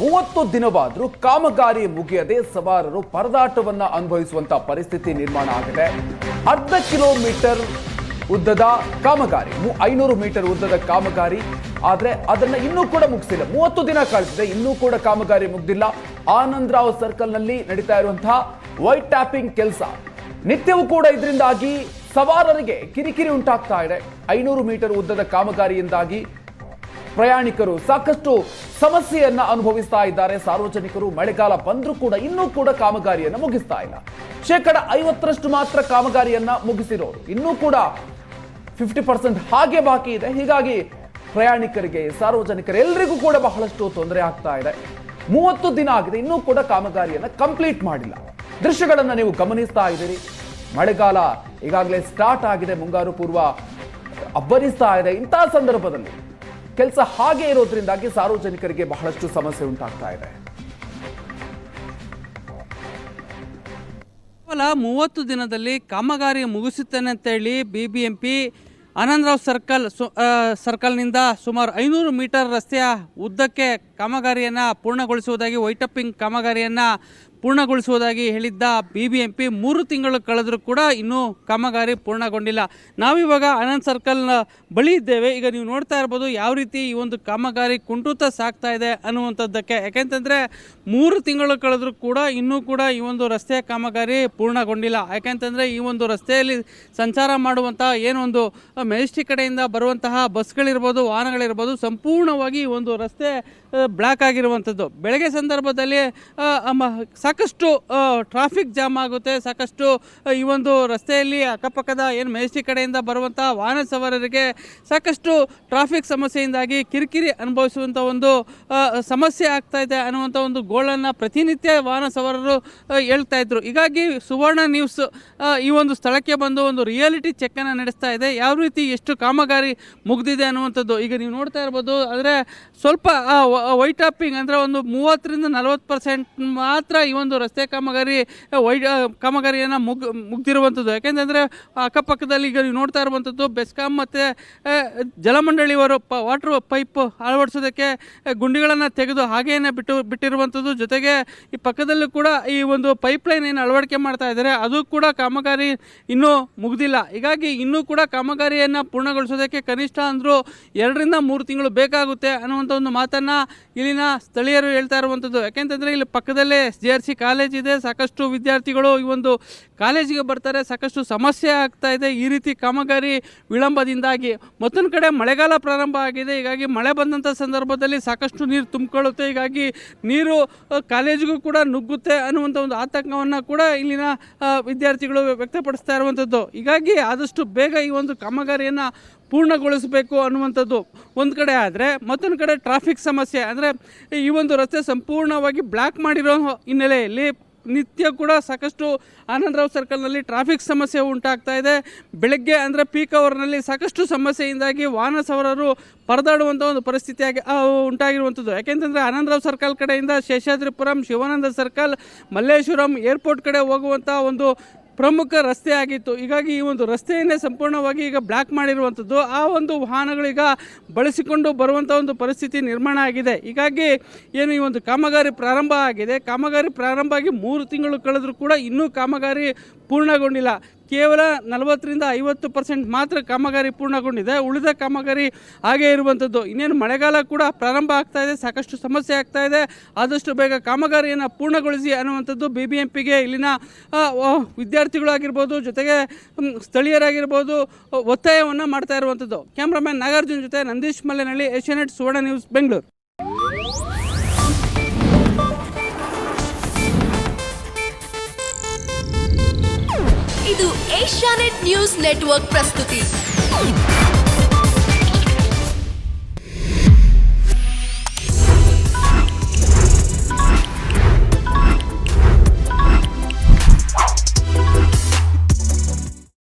30 ದಿನವಾದರೂ ಕಾಮಗಾರಿ ಮುಗಿಯದೆ ಸವಾರರು ಪರದಾಟವನ್ನ ಅನುಭವಿಸುವಂತ ಪರಿಸ್ಥಿತಿ ನಿರ್ಮಾಣ ಆಗಿದೆ. ಅರ್ಧ ಕಿಲೋಮೀಟರ್ ಉದ್ದದ ಕಾಮಗಾರಿ, 500 ಮೀಟರ್ ಉದ್ದದ ಕಾಮಗಾರಿ, ಆದ್ರೆ ಅದನ್ನ ಇನ್ನೂ ಕೂಡ ಮುಗಿಸಿಲ್ಲ. 30 ದಿನ ಕಳೆದಿದೆ, ಇನ್ನೂ ಕೂಡ ಕಾಮಗಾರಿ ಮುಗ್ದಿಲ್ಲ. ಆನಂದರಾವ್ ಸರ್ಕಲ್ ನಲ್ಲಿ ನಡೀತಾ ಇರುವಂತಹ ವೈಟ್ ಟ್ಯಾಪಿಂಗ್ ಕೆಲಸ ನಿತ್ಯವೂ ಕೂಡ ಇದರಿಂದಾಗಿ ಸವಾರರಿಗೆ ಕಿರಿಕಿರಿ ಉಂಟಾಗ್ತಾ ಇದೆ. 500 ಮೀಟರ್ ಉದ್ದದ ಕಾಮಗಾರಿಯಿಂದಾಗಿ ಪ್ರಯಾಣಿಕರು ಸಾಕಷ್ಟು ಸಮಸ್ಯೆಯನ್ನ ಅನುಭವಿಸ್ತಾ ಇದ್ದಾರೆ. ಸಾರ್ವಜನಿಕರು ಮಳೆಗಾಲ ಬಂದರೂ ಕೂಡ ಇನ್ನೂ ಕೂಡ ಕಾಮಗಾರಿಯನ್ನ ಮುಗಿಸ್ತಾ ಇಲ್ಲ. 50% ಮಾತ್ರ ಕಾಮಗಾರಿಯನ್ನ ಮುಗಿಸಿರೋರು, ಇನ್ನೂ ಕೂಡ 50% ಹಾಗೆ ಬಾಕಿ ಇದೆ. ಹೀಗಾಗಿ ಪ್ರಯಾಣಿಕರಿಗೆ, ಸಾರ್ವಜನಿಕರೆಲ್ಲರಿಗೂ ಕೂಡ ಬಹಳಷ್ಟು ತೊಂದರೆ ಆಗ್ತಾ ಇದೆ. 30 ದಿನ ಆಗಿದೆ, ಇನ್ನೂ ಕೂಡ ಕಾಮಗಾರಿಯನ್ನ ಕಂಪ್ಲೀಟ್ ಮಾಡಿಲ್ಲ. ದೃಶ್ಯಗಳನ್ನ ನೀವು ಗಮನಿಸ್ತಾ ಇದ್ದೀರಿ. ಮಳೆಗಾಲ ಈಗಾಗಲೇ ಸ್ಟಾರ್ಟ್ ಆಗಿದೆ, ಮುಂಗಾರು ಪೂರ್ವ ಅಬ್ಬರಿಸ್ತಾ ಇದೆ. ಇಂತಹ ಸಂದರ್ಭದಲ್ಲಿ ಕೆಲಸ ಹಾಗೆ ಇರೋದ್ರಿಂದಾಗಿ ಸಾರ್ವಜನಿಕರಿಗೆ ಬಹಳಷ್ಟು ಸಮಸ್ಯೆ ಉಂಟಾಗ್ತಾ ಇದೆ. ಕೇವಲ 30 ದಿನದಲ್ಲಿ ಕಾಮಗಾರಿ ಮುಗಿಸುತ್ತೇನೆ ಅಂತೇಳಿ BBMP ಆನಂದರಾವ್ ಸರ್ಕಲ್ನಿಂದ ಸುಮಾರು 500 ಮೀಟರ್ ರಸ್ತೆಯ ಉದ್ದಕ್ಕೆ ಕಾಮಗಾರಿಯನ್ನು ಪೂರ್ಣಗೊಳಿಸುವುದಾಗಿ, ವೈಟಪ್ಪಿಂಗ್ ಕಾಮಗಾರಿಯನ್ನು ಪೂರ್ಣಗೊಳಿಸುವುದಾಗಿ ಹೇಳಿದ್ದ BBMP 3 ತಿಂಗಳು ಕಳೆದರೂ ಕೂಡ ಇನ್ನೂ ಕಾಮಗಾರಿ ಪೂರ್ಣಗೊಂಡಿಲ್ಲ. ನಾವಿವಾಗ ಆನಂದ್ ಸರ್ಕಲ್ ಬಳಿ ಇದ್ದೇವೆ. ಈಗ ನೀವು ನೋಡ್ತಾ ಇರ್ಬೋದು ಯಾವ ರೀತಿ ಈ ಒಂದು ಕಾಮಗಾರಿ ಕುಂಟುತ್ತಾ ಸಾಗ್ತಾ ಇದೆ ಅನ್ನುವಂಥದ್ದಕ್ಕೆ. ಯಾಕೆಂತಂದರೆ 3 ತಿಂಗಳು ಕಳೆದರೂ ಕೂಡ ಇನ್ನೂ ಕೂಡ ಈ ಒಂದು ರಸ್ತೆಯ ಕಾಮಗಾರಿ ಪೂರ್ಣಗೊಂಡಿಲ್ಲ. ಯಾಕೆಂತಂದರೆ ಈ ಒಂದು ರಸ್ತೆಯಲ್ಲಿ ಸಂಚಾರ ಮಾಡುವಂತಹ ಏನೊಂದು ಮೆಜೆಸ್ಟಿಕ್ ಕಡೆಯಿಂದ ಬರುವಂತಹ ಬಸ್ಗಳಿರ್ಬೋದು, ವಾಹನಗಳಿರ್ಬೋದು, ಸಂಪೂರ್ಣವಾಗಿ ಈ ಒಂದು ರಸ್ತೆ ಬ್ಲಾಕ್ ಆಗಿರುವಂಥದ್ದು. ಬೆಳಗ್ಗೆ ಸಂದರ್ಭದಲ್ಲಿ ಸಾಕಷ್ಟು ಟ್ರಾಫಿಕ್ ಜಾಮ್ ಆಗುತ್ತೆ. ಸಾಕಷ್ಟು ಈ ಒಂದು ರಸ್ತೆಯಲ್ಲಿ ಅಕ್ಕಪಕ್ಕದ ಏನು ಮೆಜೆಸ್ಟಿಕ್ ಕಡೆಯಿಂದ ಬರುವಂಥ ವಾಹನ ಸವಾರರಿಗೆ ಸಾಕಷ್ಟು ಟ್ರಾಫಿಕ್ ಸಮಸ್ಯೆಯಿಂದಾಗಿ ಕಿರಿಕಿರಿ ಅನುಭವಿಸುವಂಥ ಒಂದು ಸಮಸ್ಯೆ ಆಗ್ತಾ ಇದೆ ಅನ್ನುವಂಥ ಒಂದು ಗೋಳನ್ನು ಪ್ರತಿನಿತ್ಯ ವಾಹನ ಸವಾರರು ಹೇಳ್ತಾ ಇದ್ರು. ಹೀಗಾಗಿ ಸುವರ್ಣ ನ್ಯೂಸ್ ಈ ಒಂದು ಸ್ಥಳಕ್ಕೆ ಬಂದು ಒಂದು ರಿಯಾಲಿಟಿ ಚೆಕ್ಕನ್ನು ನಡೆಸ್ತಾ ಇದೆ. ಯಾವ ರೀತಿ ಎಷ್ಟು ಕಾಮಗಾರಿ ಮುಗಿದಿದೆ ಅನ್ನುವಂಥದ್ದು ಈಗ ನೀವು ನೋಡ್ತಾ ಇರ್ಬೋದು. ಆದರೆ ಸ್ವಲ್ಪ ವೈಟ್ ಟಾಪಿಂಗ್ ಅಂದರೆ ಒಂದು 30ರಿಂದ 40% ಮಾತ್ರ ಈ ಒಂದು ರಸ್ತೆ ಕಾಮಗಾರಿಯನ್ನು ಮುಗ್ದಿರುವಂಥದ್ದು. ಯಾಕೆಂತಂದರೆ ಅಕ್ಕಪಕ್ಕದಲ್ಲಿ ಈಗ ನೀವು ನೋಡ್ತಾ ಇರುವಂಥದ್ದು ಬೆಸ್ಕಾಂ ಮತ್ತು ಜಲಮಂಡಳಿಯವರು ವಾಟರ್ ಪೈಪ್ ಅಳವಡಿಸೋದಕ್ಕೆ ಗುಂಡಿಗಳನ್ನು ತೆಗೆದು ಹಾಗೇನೆ ಬಿಟ್ಟಿರುವಂಥದ್ದು. ಜೊತೆಗೆ ಈ ಪಕ್ಕದಲ್ಲೂ ಕೂಡ ಈ ಒಂದು ಪೈಪ್ಲೈನ್ ಏನು ಅಳವಡಿಕೆ ಮಾಡ್ತಾ ಇದ್ದಾರೆ ಅದು ಕೂಡ ಕಾಮಗಾರಿ ಇನ್ನೂ ಮುಗ್ದಿಲ್ಲ. ಹೀಗಾಗಿ ಇನ್ನೂ ಕೂಡ ಕಾಮಗಾರಿಯನ್ನು ಪೂರ್ಣಗೊಳಿಸೋದಕ್ಕೆ ಕನಿಷ್ಠ ಅಂದರೂ 2ರಿಂದ 3 ತಿಂಗಳು ಬೇಕಾಗುತ್ತೆ ಅನ್ನುವಂಥ ಒಂದು ಮಾತನ್ನು ಇಲ್ಲಿನ ಸ್ಥಳೀಯರು ಹೇಳ್ತಾ ಇರುವಂಥದ್ದು. ಯಾಕೆಂತಂದರೆ ಇಲ್ಲಿ ಪಕ್ಕದಲ್ಲೇ JRC ಕಾಲೇಜ್ ಇದೆ. ಸಾಕಷ್ಟು ವಿದ್ಯಾರ್ಥಿಗಳು ಈ ಒಂದು ಕಾಲೇಜಿಗೆ ಬರ್ತಾರೆ. ಸಾಕಷ್ಟು ಸಮಸ್ಯೆ ಆಗ್ತಾ ಇದೆ ಈ ರೀತಿ ಕಾಮಗಾರಿ ವಿಳಂಬದಿಂದಾಗಿ. ಮತ್ತೊಂದು ಕಡೆ ಮಳೆಗಾಲ ಪ್ರಾರಂಭ ಆಗಿದೆ. ಹೀಗಾಗಿ ಮಳೆ ಬಂದಂಥ ಸಂದರ್ಭದಲ್ಲಿ ಸಾಕಷ್ಟು ನೀರು ತುಂಬಿಕೊಳ್ಳುತ್ತೆ. ಹೀಗಾಗಿ ನೀರು ಕಾಲೇಜಿಗೂ ಕೂಡ ನುಗ್ಗುತ್ತೆ ಅನ್ನುವಂಥ ಒಂದು ಆತಂಕವನ್ನು ಕೂಡ ಇಲ್ಲಿನ ವಿದ್ಯಾರ್ಥಿಗಳು ವ್ಯಕ್ತಪಡಿಸ್ತಾ ಇರುವಂಥದ್ದು. ಹೀಗಾಗಿ ಆದಷ್ಟು ಬೇಗ ಈ ಒಂದು ಕಾಮಗಾರಿಯನ್ನು ಪೂರ್ಣಗೊಳಿಸಬೇಕು ಅನ್ನುವಂಥದ್ದು ಒಂದು ಕಡೆ. ಆದರೆ ಮತ್ತೊಂದು ಕಡೆ ಟ್ರಾಫಿಕ್ ಸಮಸ್ಯೆ ಅಂದರೆ ಈ ಒಂದು ರಸ್ತೆ ಸಂಪೂರ್ಣವಾಗಿ ಬ್ಲಾಕ್ ಮಾಡಿರೋ ಹಿನ್ನೆಲೆಯಲ್ಲಿ ನಿತ್ಯ ಕೂಡ ಸಾಕಷ್ಟು ಆನಂದರಾವ್ ಸರ್ಕಲ್ನಲ್ಲಿ ಟ್ರಾಫಿಕ್ ಸಮಸ್ಯೆ ಉಂಟಾಗ್ತಾ ಇದೆ. ಬೆಳಗ್ಗೆ ಅಂದರೆ ಪೀಕ್ ಅವರ್ನಲ್ಲಿ ಸಾಕಷ್ಟು ಸಮಸ್ಯೆಯಿಂದಾಗಿ ವಾಹನ ಸವಾರರು ಪರದಾಡುವಂಥ ಒಂದು ಪರಿಸ್ಥಿತಿ ಉಂಟಾಗಿರುವಂಥದ್ದು. ಯಾಕೆಂತಂದರೆ ಆನಂದರಾವ್ ಸರ್ಕಲ್ ಕಡೆಯಿಂದ ಶೇಷಾದ್ರಿಪುರಂ, ಶಿವಾನಂದ ಸರ್ಕಲ್, ಮಲ್ಲೇಶ್ವರಂ ಏರ್ಪೋರ್ಟ್ ಕಡೆ ಹೋಗುವಂಥ ಒಂದು ಪ್ರಮುಖ ರಸ್ತೆ ಆಗಿತ್ತು. ಹೀಗಾಗಿ ಈ ಒಂದು ರಸ್ತೆಯನ್ನೇ ಸಂಪೂರ್ಣವಾಗಿ ಈಗ ಬ್ಲಾಕ್ ಮಾಡಿರುವಂಥದ್ದು. ಆ ಒಂದು ವಾಹನಗಳೀಗ ಬಳಸಿಕೊಂಡು ಬರುವಂಥ ಒಂದು ಪರಿಸ್ಥಿತಿ ನಿರ್ಮಾಣ ಆಗಿದೆ. ಹೀಗಾಗಿ ಏನು ಈ ಒಂದು ಕಾಮಗಾರಿ ಪ್ರಾರಂಭ ಆಗಿದೆ, ಕಾಮಗಾರಿ ಪ್ರಾರಂಭ ಆಗಿ 3 ತಿಂಗಳು ಕಳೆದರೂ ಕೂಡ ಇನ್ನೂ ಕಾಮಗಾರಿ ಪೂರ್ಣಗೊಂಡಿಲ್ಲ. ಕೇವಲ 40ರಿಂದ 50% ಮಾತ್ರ ಕಾಮಗಾರಿ ಪೂರ್ಣಗೊಂಡಿದೆ. ಉಳಿದ ಕಾಮಗಾರಿ ಹಾಗೆ ಇರುವಂಥದ್ದು. ಇನ್ನೇನು ಮಳೆಗಾಲ ಕೂಡ ಪ್ರಾರಂಭ ಆಗ್ತಾ ಇದೆ, ಸಾಕಷ್ಟು ಸಮಸ್ಯೆ ಆಗ್ತಾ ಇದೆ. ಆದಷ್ಟು ಬೇಗ ಕಾಮಗಾರಿಯನ್ನು ಪೂರ್ಣಗೊಳಿಸಿ ಅನ್ನುವಂಥದ್ದು BBMPಗೆ ಇಲ್ಲಿನ ವಿದ್ಯಾರ್ಥಿಗಳಾಗಿರ್ಬೋದು, ಜೊತೆಗೆ ಸ್ಥಳೀಯರಾಗಿರ್ಬೋದು ಒತ್ತಾಯವನ್ನು ಮಾಡ್ತಾ ಇರುವಂಥದ್ದು. ಕ್ಯಾಮ್ರಾಮನ್ ನಾಗಾರ್ಜುನ್ ಜೊತೆ ನಂದೀಶ್ ಮಲ್ಲೆನಹಳ್ಳಿ, ಏಷ್ಯಾನೆಟ್ ಸುವರ್ಣ ನ್ಯೂಸ್, ಬೆಂಗಳೂರು. ಇದು ಏಷ್ಯಾನೆಟ್ ನ್ಯೂಸ್ ನೆಟ್ವರ್ಕ್ ಪ್ರಸ್ತುತಿ.